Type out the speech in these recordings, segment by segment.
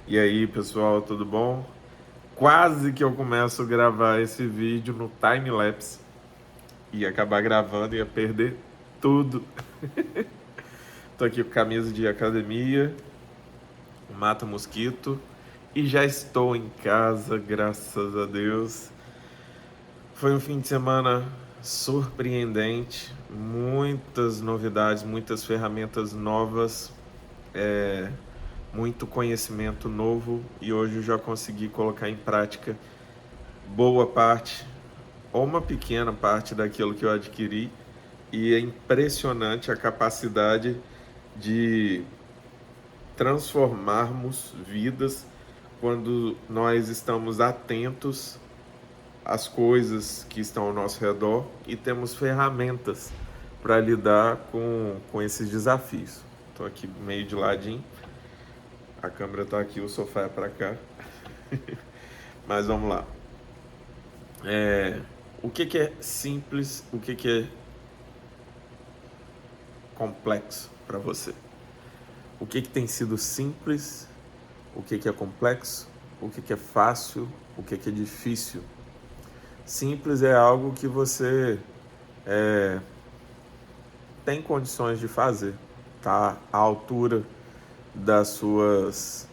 E aí, pessoal, tudo bom? Quase que eu começo a gravar esse vídeo no time-lapse. Ia acabar gravando e ia perder tudo. Tô aqui com camisa de academia, mata mosquito e já estou em casa, graças a Deus. Foi um fim de semana surpreendente, muitas novidades, muitas ferramentas novas, é, muito conhecimento novo e hoje eu já consegui colocar em prática boa parte ou uma pequena parte daquilo que eu adquiri e é impressionante a capacidade de transformarmos vidas quando nós estamos atentos às coisas que estão ao nosso redor e temos ferramentas para lidar com esses desafios. Estou aqui meio de ladinho, a câmera está aqui, o sofá é para cá, mas vamos lá. O que é simples, o que é complexo para você? O que tem sido simples, o que é complexo, o que é fácil, o que é difícil? Simples é algo que você tem condições de fazer, tá à altura das suas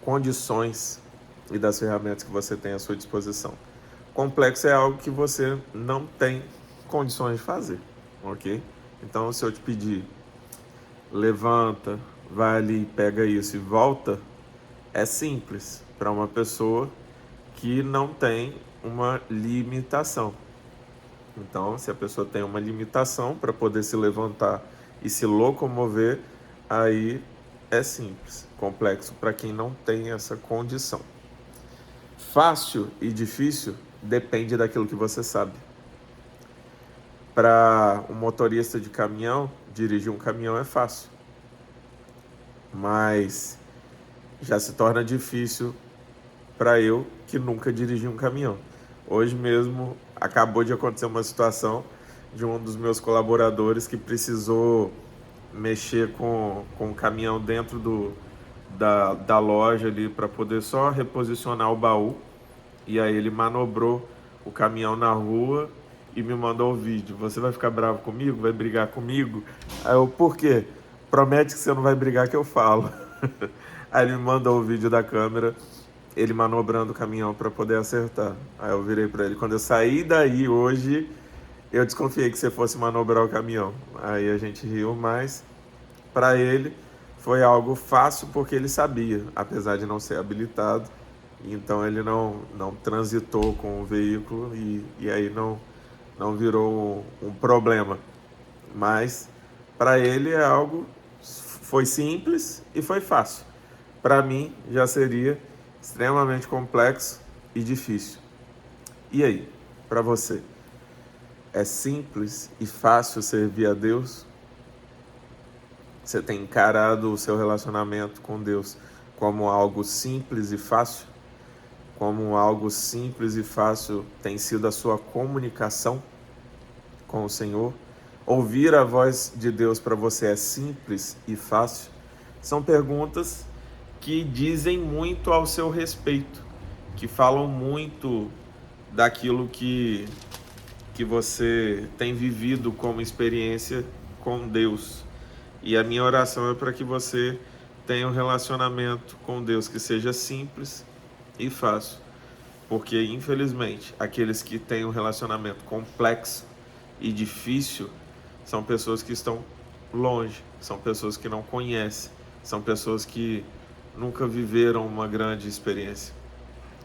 condições e das ferramentas que você tem à sua disposição. Complexo é algo que você não tem condições de fazer, ok? Então, se eu te pedir, levanta, vai ali, pega isso e volta, é simples para uma pessoa que não tem uma limitação. Então, se a pessoa tem uma limitação para poder se levantar e se locomover, aí é simples. Complexo para quem não tem essa condição. Fácil e difícil depende daquilo que você sabe. Para um motorista de caminhão, dirigir um caminhão é fácil, mas já se torna difícil para eu que nunca dirigi um caminhão. Hoje mesmo acabou de acontecer uma situação de um dos meus colaboradores que precisou mexer com o caminhão dentro da loja ali para poder só reposicionar o baú. E aí ele manobrou o caminhão na rua e me mandou o vídeo. Você vai ficar bravo comigo? Vai brigar comigo? Aí eu, por quê? Promete que você não vai brigar que eu falo. Aí ele me mandou o vídeo da câmera, ele manobrando o caminhão para poder acertar. Aí eu virei para ele, quando eu saí daí hoje, eu desconfiei que você fosse manobrar o caminhão. Aí a gente riu, mas para ele foi algo fácil porque ele sabia, apesar de não ser habilitado. Então ele não transitou com o veículo e aí não virou um problema. Mas para ele é algo, foi simples e foi fácil. Para mim já seria extremamente complexo e difícil. E aí, para você? É simples e fácil servir a Deus? Você tem encarado o seu relacionamento com Deus como algo simples e fácil? Como algo simples e fácil tem sido a sua comunicação com o Senhor? Ouvir a voz de Deus para você é simples e fácil? São perguntas que dizem muito ao seu respeito, que falam muito daquilo que você tem vivido como experiência com Deus. E a minha oração é para que você tenha um relacionamento com Deus que seja simples e fácil. Porque, infelizmente, aqueles que têm um relacionamento complexo e difícil são pessoas que estão longe, são pessoas que não conhecem, são pessoas que nunca viveram uma grande experiência.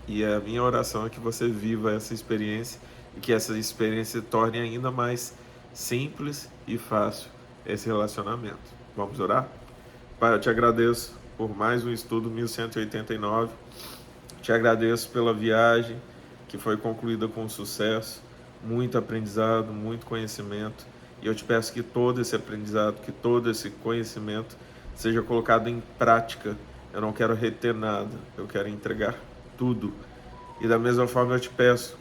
E a minha oração é que você viva essa experiência e que essa experiência torne ainda mais simples e fácil esse relacionamento. Vamos orar? Pai, eu te agradeço por mais um estudo 1189. Te agradeço pela viagem que foi concluída com sucesso, muito aprendizado, muito conhecimento. E eu te peço que todo esse aprendizado, que todo esse conhecimento seja colocado em prática. Eu não quero reter nada, eu quero entregar tudo. E da mesma forma eu te peço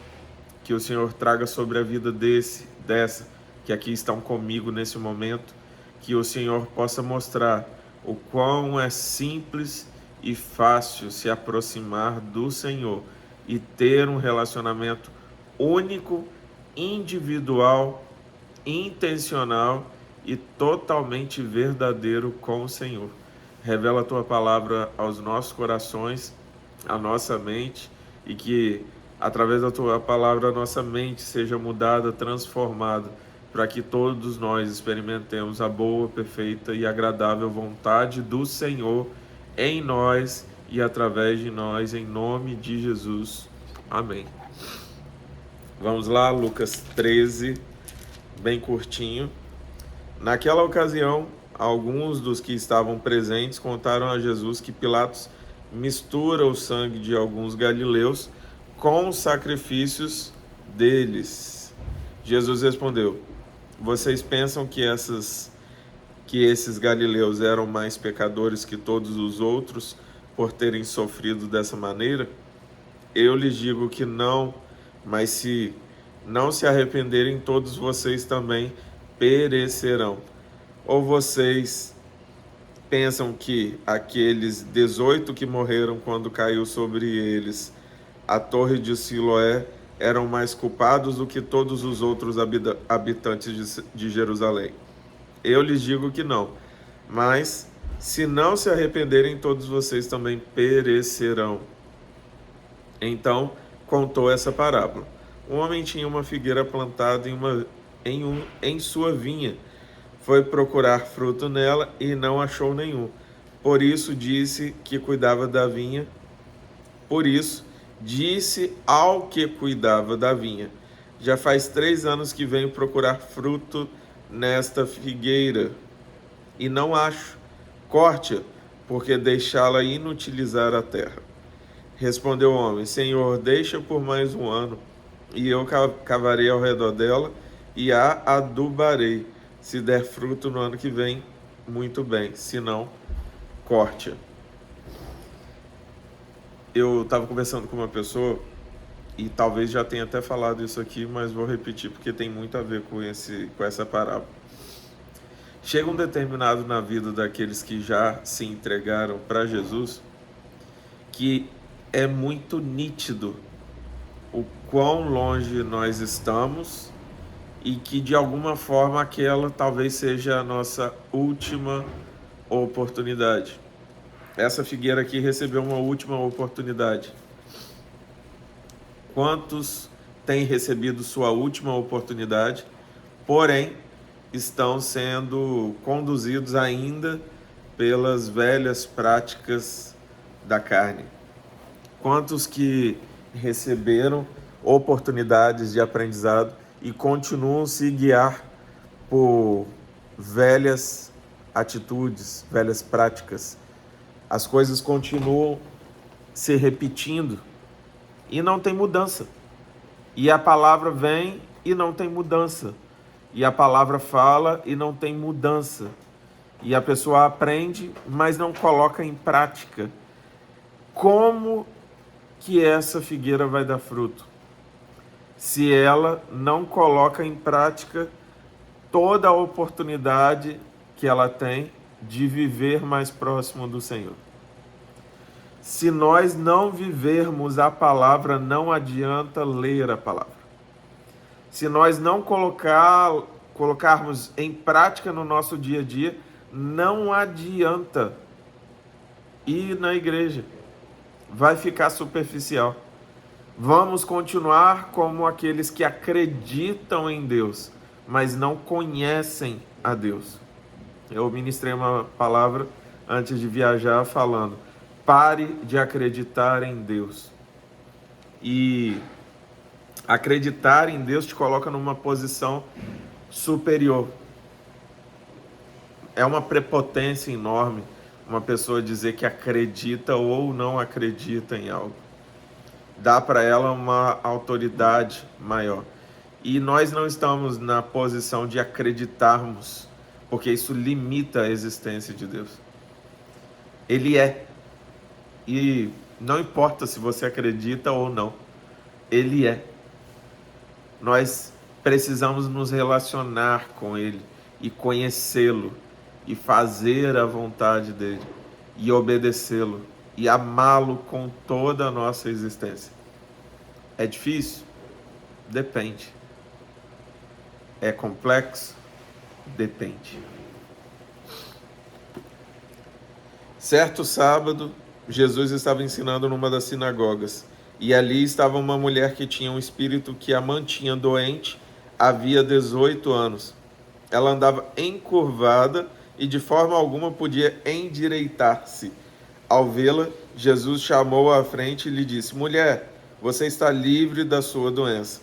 que o Senhor traga sobre a vida dessa, que aqui estão comigo nesse momento, que o Senhor possa mostrar o quão é simples e fácil se aproximar do Senhor e ter um relacionamento único, individual, intencional e totalmente verdadeiro com o Senhor. Revela a tua palavra aos nossos corações, à nossa mente, e que através da tua palavra a nossa mente seja mudada, transformada, para que todos nós experimentemos a boa, perfeita e agradável vontade do Senhor em nós e através de nós, em nome de Jesus. Amém. Vamos lá, Lucas 13, bem curtinho. Naquela ocasião, alguns dos que estavam presentes contaram a Jesus que Pilatos mistura o sangue de alguns galileus com os sacrifícios deles. Jesus respondeu: vocês pensam que esses galileus eram mais pecadores que todos os outros por terem sofrido dessa maneira? Eu lhes digo que não, mas se não se arrependerem, todos vocês também perecerão. Ou vocês pensam que aqueles 18 que morreram quando caiu sobre eles a torre de Siloé eram mais culpados do que todos os outros habitantes de Jerusalém? Eu lhes digo que não, mas se não se arrependerem, todos vocês também perecerão. Então contou essa parábola. Um homem tinha uma figueira plantada em sua vinha. Foi procurar fruto nela e não achou nenhum. Por isso disse ao que cuidava da vinha: já faz 3 anos que venho procurar fruto nesta figueira e não acho. Corte-a, porque deixá-la inutilizar a terra. Respondeu o homem: Senhor, deixa por mais 1 ano, e eu cavarei ao redor dela e a adubarei. Se der fruto no ano que vem, muito bem, se não, corte-a. Eu estava conversando com uma pessoa, e talvez já tenha até falado isso aqui, mas vou repetir porque tem muito a ver com essa parábola. Chega um determinado na vida daqueles que já se entregaram para Jesus, que é muito nítido o quão longe nós estamos e que de alguma forma aquela talvez seja a nossa última oportunidade. Essa figueira aqui recebeu uma última oportunidade. Quantos têm recebido sua última oportunidade, porém estão sendo conduzidos ainda pelas velhas práticas da carne? Quantos que receberam oportunidades de aprendizado e continuam se guiar por velhas atitudes, velhas práticas? As coisas continuam se repetindo e não tem mudança. E a palavra vem e não tem mudança. E a palavra fala e não tem mudança. E a pessoa aprende, mas não coloca em prática. Como que essa figueira vai dar fruto? Se ela não coloca em prática toda a oportunidade que ela tem de viver mais próximo do Senhor. Se nós não vivermos a palavra, não adianta ler a palavra. Se nós não colocarmos em prática no nosso dia a dia, não adianta ir na igreja. Vai ficar superficial. Vamos continuar como aqueles que acreditam em Deus, mas não conhecem a Deus. Eu ministrei uma palavra antes de viajar falando: pare de acreditar em Deus. E acreditar em Deus te coloca numa posição superior. É uma prepotência enorme uma pessoa dizer que acredita ou não acredita em algo. Dá para ela uma autoridade maior. E nós não estamos na posição de acreditarmos, porque isso limita a existência de Deus. Ele é. E não importa se você acredita ou não, Ele é. Nós precisamos nos relacionar com Ele e conhecê-lo e fazer a vontade dele e obedecê-lo e amá-lo com toda a nossa existência. É difícil? Depende. É complexo? Depende. Certo sábado, Jesus estava ensinando numa das sinagogas, e ali estava uma mulher que tinha um espírito que a mantinha doente havia 18 anos. Ela andava encurvada e de forma alguma podia endireitar-se. Ao vê-la, Jesus chamou-a à frente e lhe disse: Mulher, você está livre da sua doença.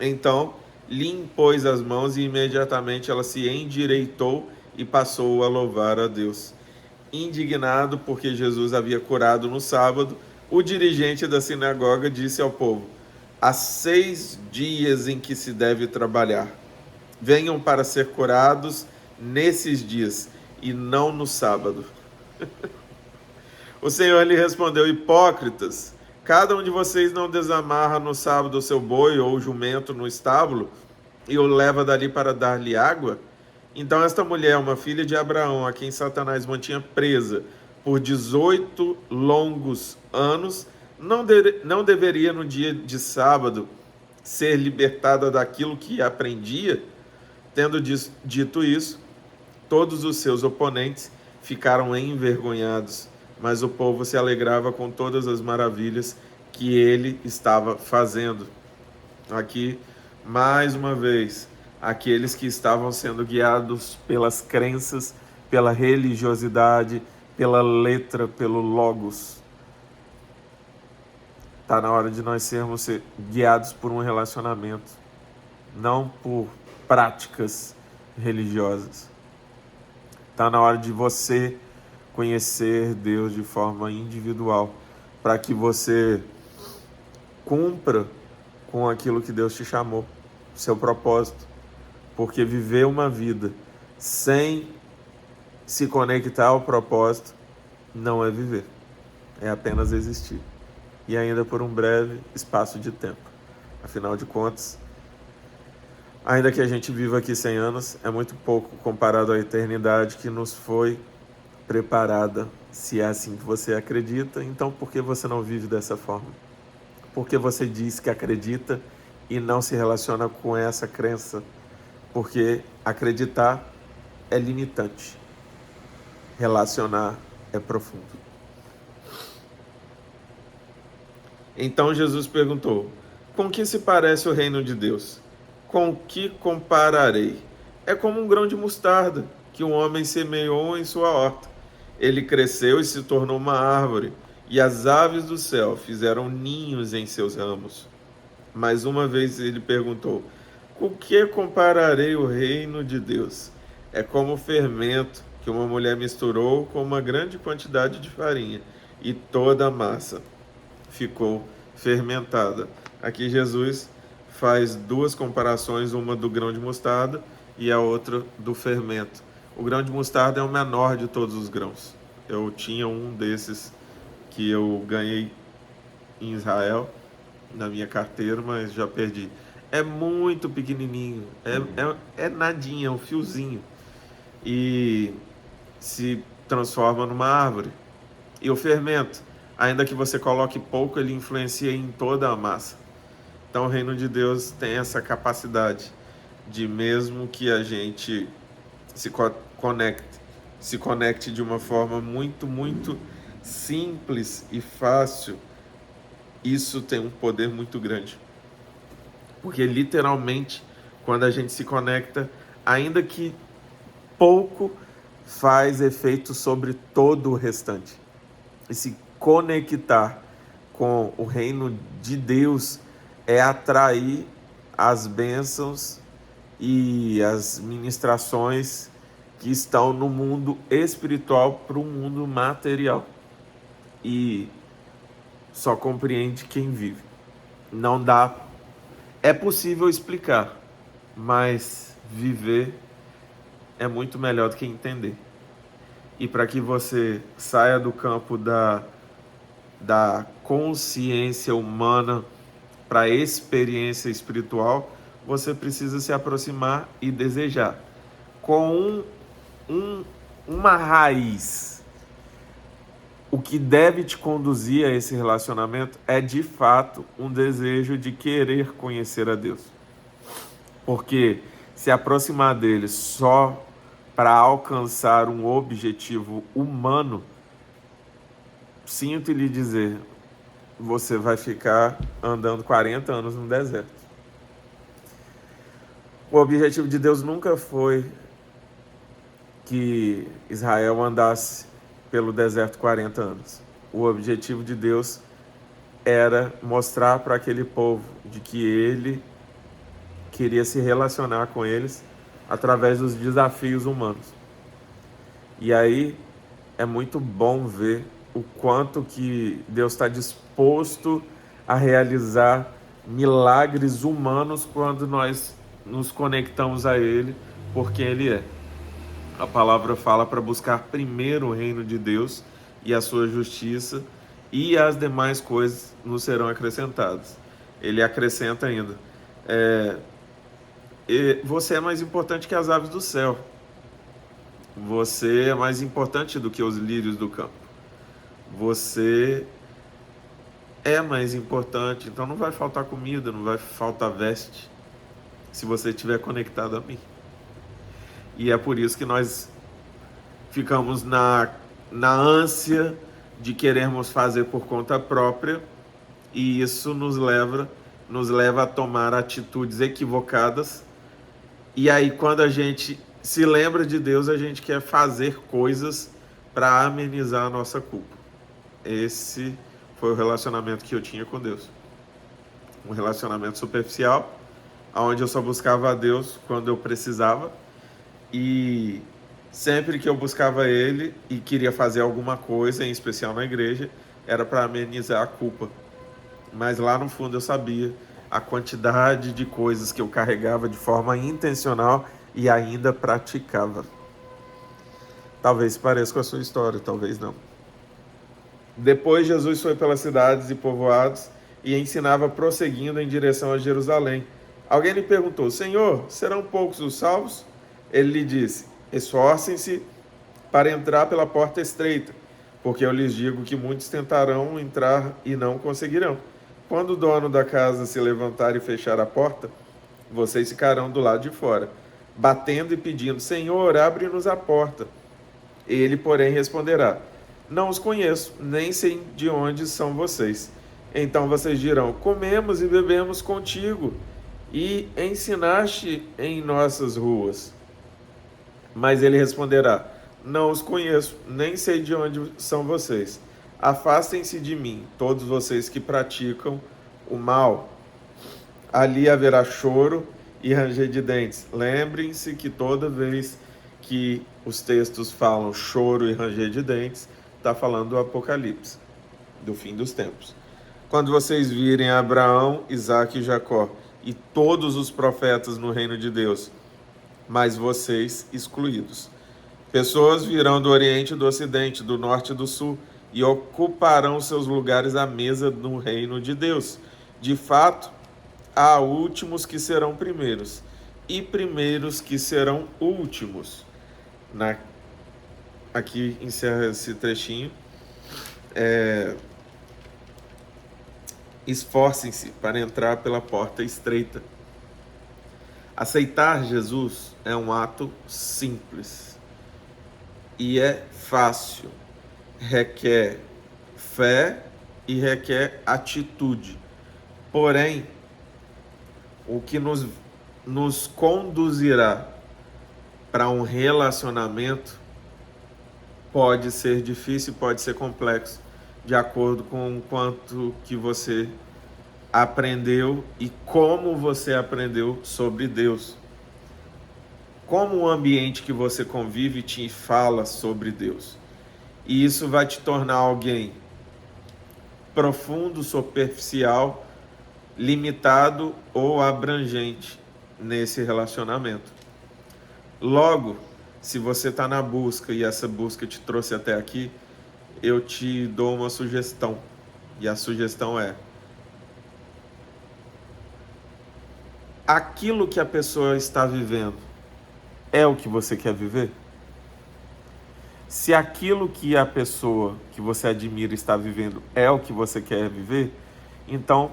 Então lhe impôs as mãos e imediatamente ela se endireitou e passou a louvar a Deus. Indignado porque Jesus havia curado no sábado, o dirigente da sinagoga disse ao povo: há 6 dias em que se deve trabalhar. Venham para ser curados nesses dias e não no sábado. O Senhor lhe respondeu: hipócritas, cada um de vocês não desamarra no sábado o seu boi ou o jumento no estábulo e o leva dali para dar-lhe água? Então esta mulher, uma filha de Abraão, a quem Satanás mantinha presa por 18 longos anos, não deveria no dia de sábado ser libertada daquilo que aprendia? Tendo dito isso, todos os seus oponentes ficaram envergonhados, mas o povo se alegrava com todas as maravilhas que ele estava fazendo. Aqui, mais uma vez, aqueles que estavam sendo guiados pelas crenças, pela religiosidade, pela letra, pelo logos. Está na hora de nós sermos guiados por um relacionamento, não por práticas religiosas. Está na hora de você conhecer Deus de forma individual, para que você cumpra com aquilo que Deus te chamou, seu propósito. Porque viver uma vida sem se conectar ao propósito não é viver, é apenas existir. E ainda por um breve espaço de tempo. Afinal de contas, ainda que a gente viva aqui 100 anos, é muito pouco comparado à eternidade que nos foi preparada. Se é assim que você acredita, então por que você não vive dessa forma? Por que você diz que acredita e não se relaciona com essa crença? Porque acreditar é limitante, relacionar é profundo. Então Jesus perguntou: com que se parece o reino de Deus? Com que compararei? É como um grão de mostarda que um homem semeou em sua horta. Ele cresceu e se tornou uma árvore, e as aves do céu fizeram ninhos em seus ramos. Mais uma vez ele perguntou: com que compararei o reino de Deus? É como o fermento que uma mulher misturou com uma grande quantidade de farinha, e toda a massa ficou fermentada. Aqui Jesus faz 2 comparações, uma do grão de mostarda e a outra do fermento. O grão de mostarda é o menor de todos os grãos. Eu tinha um desses que eu ganhei em Israel, na minha carteira, mas já perdi. É muito pequenininho, é nadinha, é um fiozinho. E se transforma numa árvore. E o fermento, ainda que você coloque pouco, ele influencia em toda a massa. Então o reino de Deus tem essa capacidade de, mesmo que a gente se conecte de uma forma muito, muito simples e fácil, isso tem um poder muito grande. Porque literalmente, quando a gente se conecta, ainda que pouco, faz efeito sobre todo o restante. E se conectar com o reino de Deus é atrair as bênçãos e as ministrações que estão no mundo espiritual para o mundo material. E só compreende quem vive. Não dá. É possível explicar, mas viver é muito melhor do que entender. E para que você saia do campo da consciência humana para a experiência espiritual, você precisa se aproximar e desejar. Com uma raiz. O que deve te conduzir a esse relacionamento é, de fato, um desejo de querer conhecer a Deus. Porque se aproximar dele só para alcançar um objetivo humano, sinto lhe dizer, você vai ficar andando 40 anos no deserto. O objetivo de Deus nunca foi que Israel andasse pelo deserto 40 anos. O objetivo de Deus era mostrar para aquele povo de que ele queria se relacionar com eles através dos desafios humanos. E aí é muito bom ver o quanto que Deus está disposto a realizar milagres humanos quando nós nos conectamos a Ele por quem Ele é. A palavra fala para buscar primeiro o reino de Deus e a sua justiça, e as demais coisas nos serão acrescentadas. Ele acrescenta ainda, você é mais importante que as aves do céu. Você é mais importante do que os lírios do campo. Você é mais importante, então não vai faltar comida, não vai faltar veste, se você estiver conectado a mim. E é por isso que nós ficamos na ânsia de querermos fazer por conta própria, e isso nos leva a tomar atitudes equivocadas. E aí, quando a gente se lembra de Deus, a gente quer fazer coisas para amenizar a nossa culpa. Esse foi o relacionamento que eu tinha com Deus. Um relacionamento superficial, onde eu só buscava a Deus quando eu precisava, e sempre que eu buscava Ele e queria fazer alguma coisa, em especial na igreja, era para amenizar a culpa. Mas lá no fundo eu sabia a quantidade de coisas que eu carregava de forma intencional e ainda praticava. Talvez pareça com a sua história, talvez não. Depois Jesus foi pelas cidades e povoados e ensinava prosseguindo em direção a Jerusalém. Alguém lhe perguntou: Senhor, serão poucos os salvos? Ele lhe disse: esforcem-se para entrar pela porta estreita, porque eu lhes digo que muitos tentarão entrar e não conseguirão. Quando o dono da casa se levantar e fechar a porta, vocês ficarão do lado de fora, batendo e pedindo: Senhor, abre-nos a porta. Ele, porém, responderá: não os conheço, nem sei de onde são vocês. Então vocês dirão: comemos e bebemos contigo, e ensinaste em nossas ruas. Mas ele responderá: não os conheço, nem sei de onde são vocês. Afastem-se de mim, todos vocês que praticam o mal. Ali haverá choro e ranger de dentes. Lembrem-se que toda vez que os textos falam choro e ranger de dentes, está falando do Apocalipse, do fim dos tempos. Quando vocês virem Abraão, Isaque e Jacó e todos os profetas no reino de Deus, mas vocês excluídos. Pessoas virão do Oriente e do Ocidente, do Norte e do Sul, e ocuparão seus lugares à mesa no reino de Deus. De fato, há últimos que serão primeiros, e primeiros que serão últimos. Aqui encerra esse trechinho. Esforcem-se para entrar pela porta estreita. Aceitar Jesus é um ato simples e é fácil. Requer fé e requer atitude. Porém, o que nos conduzirá para um relacionamento pode ser difícil, pode ser complexo, de acordo com o quanto que você aprendeu e como você aprendeu sobre Deus. Como o ambiente que você convive te fala sobre Deus. E isso vai te tornar alguém profundo, superficial, limitado ou abrangente nesse relacionamento. Logo, se você está na busca e essa busca te trouxe até aqui, eu te dou uma sugestão. E a sugestão é: aquilo que a pessoa está vivendo é o que você quer viver? Se aquilo que a pessoa que você admira está vivendo é o que você quer viver, então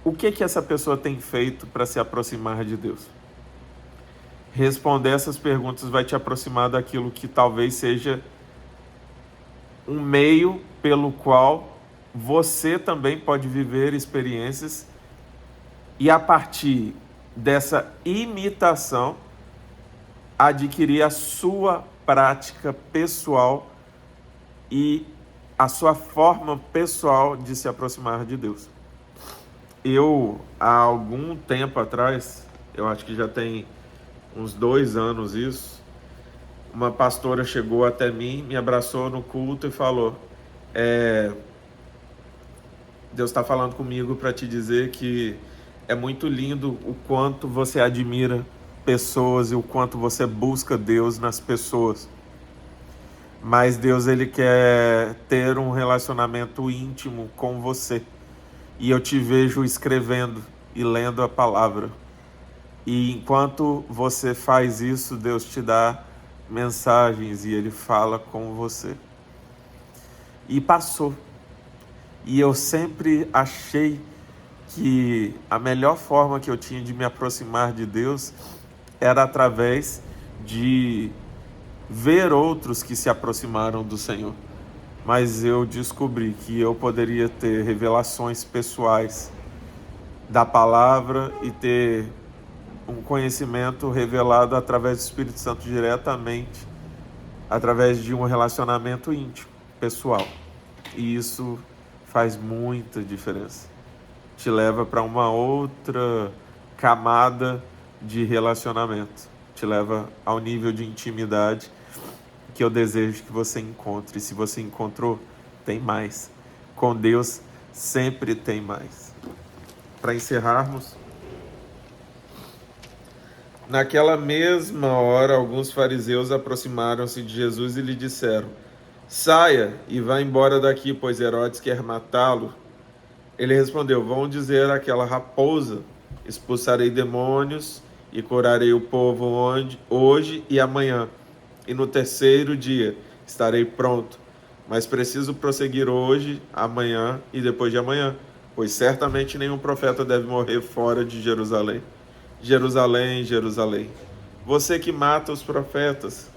o que essa pessoa tem feito para se aproximar de Deus? Responder essas perguntas vai te aproximar daquilo que talvez seja um meio pelo qual você também pode viver experiências e, a partir dessa imitação, adquirir a sua prática pessoal e a sua forma pessoal de se aproximar de Deus. Eu, há algum tempo atrás, eu acho que já tem uns 2 anos isso, uma pastora chegou até mim, me abraçou no culto e falou: Deus está falando comigo para te dizer que é muito lindo o quanto você admira pessoas e o quanto você busca Deus nas pessoas. Mas Deus, ele quer ter um relacionamento íntimo com você. E eu te vejo escrevendo e lendo a palavra. E enquanto você faz isso, Deus te dá mensagens e ele fala com você. E passou. E eu sempre achei que a melhor forma que eu tinha de me aproximar de Deus era através de ver outros que se aproximaram do Senhor. Mas eu descobri que eu poderia ter revelações pessoais da palavra e ter um conhecimento revelado através do Espírito Santo diretamente, através de um relacionamento íntimo, pessoal. E isso faz muita diferença. Te leva para uma outra camada de relacionamento. Te leva ao nível de intimidade que eu desejo que você encontre. E se você encontrou, tem mais. Com Deus sempre tem mais. Para encerrarmos, naquela mesma hora, alguns fariseus aproximaram-se de Jesus e lhe disseram: saia e vá embora daqui, pois Herodes quer matá-lo. Ele respondeu: vão dizer àquela raposa: expulsarei demônios e curarei o povo hoje e amanhã, e no terceiro dia estarei pronto. Mas preciso prosseguir hoje, amanhã e depois de amanhã, pois certamente nenhum profeta deve morrer fora de Jerusalém. Jerusalém, Jerusalém, você que mata os profetas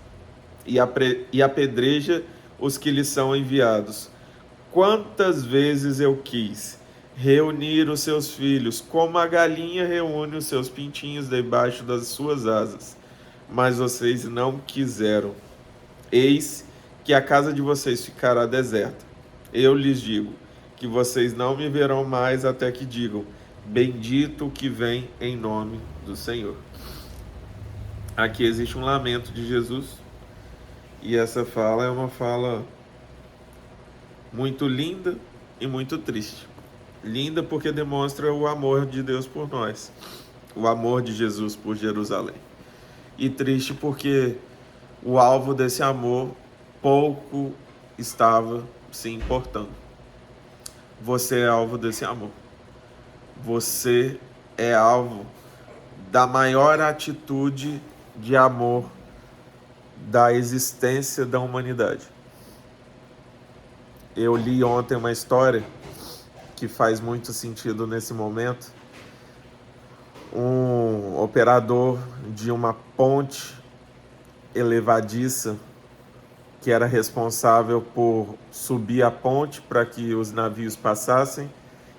e apedreja os que lhes são enviados. Quantas vezes eu quis reunir os seus filhos, como a galinha reúne os seus pintinhos debaixo das suas asas, mas vocês não quiseram. Eis que a casa de vocês ficará deserta. Eu lhes digo que vocês não me verão mais até que digam: bendito o que vem em nome do Senhor. Aqui existe um lamento de Jesus, e essa fala é uma fala muito linda e muito triste. Linda porque demonstra o amor de Deus por nós, o amor de Jesus por Jerusalém. E triste porque o alvo desse amor pouco estava se importando. Você é alvo desse amor. Você é alvo da maior atitude de amor da existência da humanidade. Eu li ontem uma história que faz muito sentido nesse momento. Um operador de uma ponte elevadiça que era responsável por subir a ponte para que os navios passassem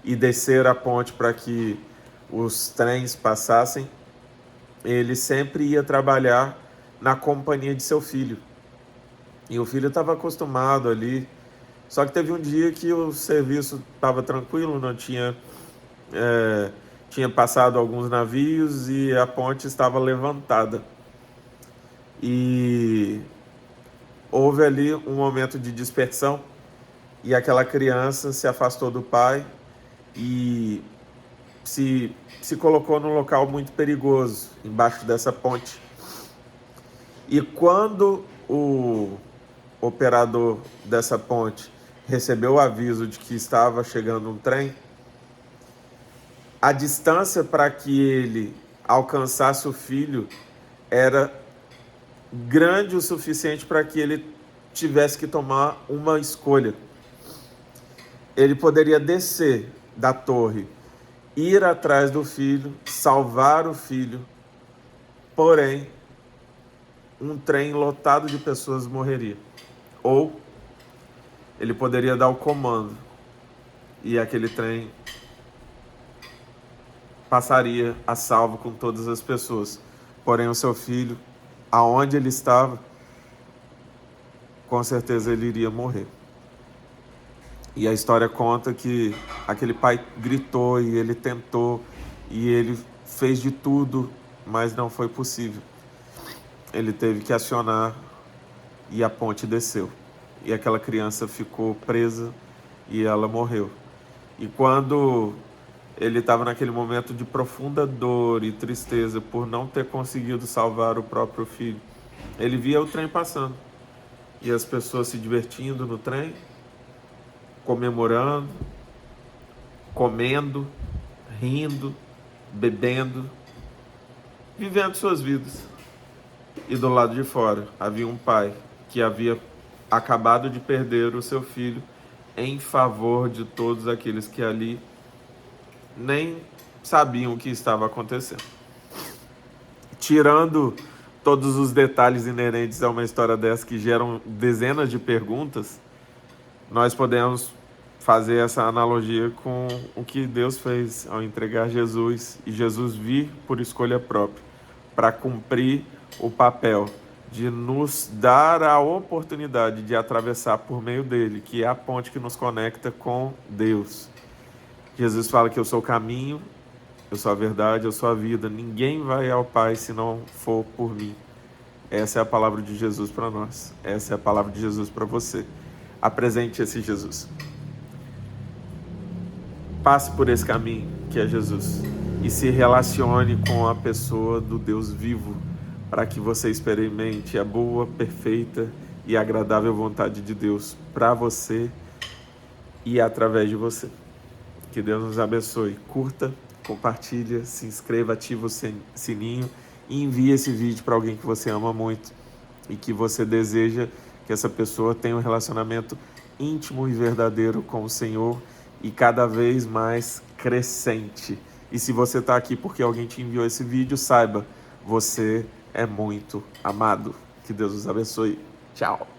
e descer a ponte para que os trens passassem, ele sempre ia trabalhar na companhia de seu filho. E o filho estava acostumado ali, só que teve um dia que o serviço estava tranquilo, não tinha, tinha passado alguns navios e a ponte estava levantada. E houve ali um momento de dispersão e aquela criança se afastou do pai e se colocou num local muito perigoso, embaixo dessa ponte. E quando o operador dessa ponte recebeu o aviso de que estava chegando um trem, a distância para que ele alcançasse o filho era grande o suficiente para que ele tivesse que tomar uma escolha. Ele poderia descer da torre, ir atrás do filho, salvar o filho, porém, um trem lotado de pessoas morreria. Ou ele poderia dar o comando e aquele trem passaria a salvo com todas as pessoas. Porém, o seu filho, aonde ele estava, com certeza ele iria morrer. E a história conta que aquele pai gritou e ele tentou e ele fez de tudo, mas não foi possível. Ele teve que acionar e a ponte desceu. E aquela criança ficou presa e ela morreu. E quando ele estava naquele momento de profunda dor e tristeza por não ter conseguido salvar o próprio filho, ele via o trem passando e as pessoas se divertindo no trem, comemorando, comendo, rindo, bebendo, vivendo suas vidas. E do lado de fora havia um pai que havia acabado de perder o seu filho em favor de todos aqueles que ali nem sabiam o que estava acontecendo. Tirando todos os detalhes inerentes a uma história dessa que geram dezenas de perguntas, nós podemos fazer essa analogia com o que Deus fez ao entregar Jesus e Jesus vir por escolha própria para cumprir o papel de nos dar a oportunidade de atravessar por meio dele, que é a ponte que nos conecta com Deus. Jesus fala que eu sou o caminho, eu sou a verdade, eu sou a vida. Ninguém vai ao Pai se não for por mim. Essa é a palavra de Jesus para nós. Essa é a palavra de Jesus para você. Apresente esse Jesus. Passe por esse caminho que é Jesus e se relacione com a pessoa do Deus vivo, para que você experimente a boa, perfeita e agradável vontade de Deus para você e através de você. Que Deus nos abençoe. Curta, compartilha, se inscreva, ativa o sininho e envie esse vídeo para alguém que você ama muito e que você deseja que essa pessoa tenha um relacionamento íntimo e verdadeiro com o Senhor e cada vez mais crescente. E se você está aqui porque alguém te enviou esse vídeo, saiba, você é muito amado. Que Deus os abençoe. Tchau.